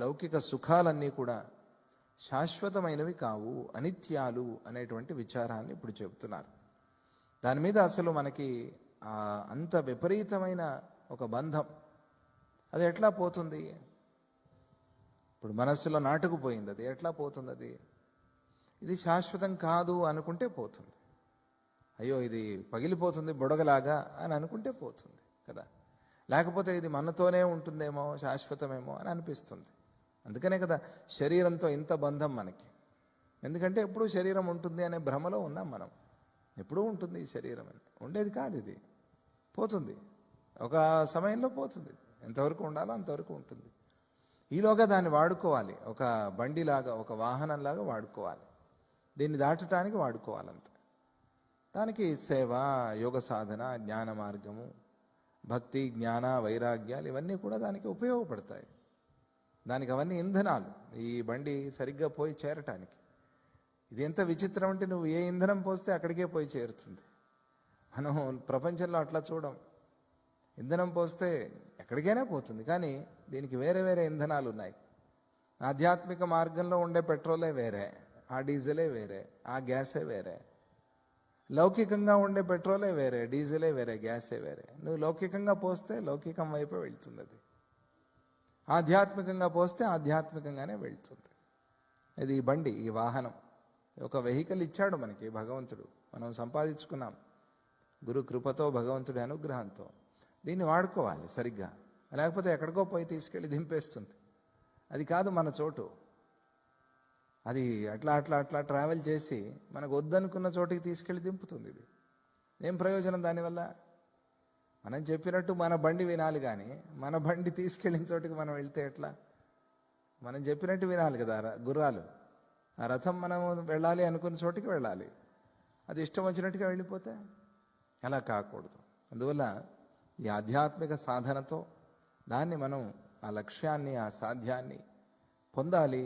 లౌకిక సుఖాలన్నీ కూడా శాశ్వతమైనవి కావు, అనిత్యాలు అనేటువంటి విచారాన్ని ఇప్పుడు చెబుతున్నారు. దాని మీద అసలు మనకి అంత విపరీతమైన ఒక బంధం అది ఎట్లా పోతుంది? ఇప్పుడు మనస్సులో నాటుకుపోయింది, అది ఎట్లా పోతుంది? అది ఇది శాశ్వతం కాదు అనుకుంటే పోతుంది. అయ్యో ఇది పగిలిపోతుంది బుడగలాగా అని అనుకుంటే పోతుంది కదా. లేకపోతే ఇది మనతోనే ఉంటుందేమో, శాశ్వతమేమో అని అనిపిస్తుంది. అందుకనే కదా శరీరంతో ఇంత బంధం మనకి. ఎందుకంటే ఎప్పుడూ శరీరం ఉంటుంది అనే భ్రమలో ఉన్నాం మనం. ఎప్పుడూ ఉంటుంది ఈ శరీరం అని. ఉండేది కాదు, ఇది పోతుంది, ఒక సమయంలో పోతుంది. ఎంతవరకు ఉండాలో అంతవరకు ఉంటుంది. ఈలోగా దాన్ని వాడుకోవాలి, ఒక బండిలాగా, ఒక వాహనంలాగా వాడుకోవాలి. దీన్ని దాటడానికి వాడుకోవాలంత. దానికి సేవ, యోగ సాధన, జ్ఞాన మార్గము, భక్తి, జ్ఞాన, వైరాగ్యాలు ఇవన్నీ కూడా దానికి ఉపయోగపడతాయి. దానికి అవన్నీ ఇంధనాలు ఈ బండి సరిగ్గా పోయి చేరటానికి. ఇది ఎంత విచిత్రం అంటే నువ్వు ఏ ఇంధనం పోస్తే అక్కడికే పోయి చేరుతుంది. మనం ప్రపంచంలో అట్లా చూడం. ఇంధనం పోస్తే ఎక్కడికైనా పోతుంది, కానీ దీనికి వేరే వేరే ఇంధనాలు ఉన్నాయి. ఆధ్యాత్మిక మార్గంలో ఉండే పెట్రోలే వేరే, ఆ డీజిలే వేరే, ఆ గ్యాసే వేరే. లౌకికంగా ఉండే పెట్రోలే వేరే, డీజిలే వేరే, గ్యాసే వేరే. నువ్వు లౌకికంగా పోస్తే లౌకికం వైపే వెళ్తుంది అది. ఆధ్యాత్మికంగా పోస్తే ఆధ్యాత్మికంగానే వెళ్తుంది. ఇది ఈ బండి, ఈ వాహనం, ఒక వెహికల్ ఇచ్చాడు మనకి భగవంతుడు. మనం సంపాదించుకున్నాం గురు కృపతో, భగవంతుడి అనుగ్రహంతో. దీన్ని వాడుకోవాలి సరిగ్గా, లేకపోతే ఎక్కడికో పోయి తీసుకెళ్ళి దింపేస్తుంది. అది కాదు మన చోటు. అది అట్లా అట్లా అట్లా ట్రావెల్ చేసి మనకు వద్దనుకున్న చోటికి తీసుకెళ్ళి దింపుతుంది. ఇది ఏం ప్రయోజనం దానివల్ల? మనం చెప్పినట్టు మన బండి వినాలి, కానీ మన బండి తీసుకెళ్ళిన చోటికి మనం వెళ్తే ఎట్లా? మనం చెప్పినట్టు వినాలి కదా గుర్రాలు. ఆ రథం మనం వెళ్ళాలి అనుకున్న చోటికి వెళ్ళాలి. అది ఇష్టం వచ్చినట్టుగా వెళ్ళిపోతే అలా కాకూడదు. అందువల్ల ఈ ఆధ్యాత్మిక సాధనతో దాన్ని మనం ఆ లక్ష్యాన్ని, ఆ సాధ్యాన్ని పొందాలి.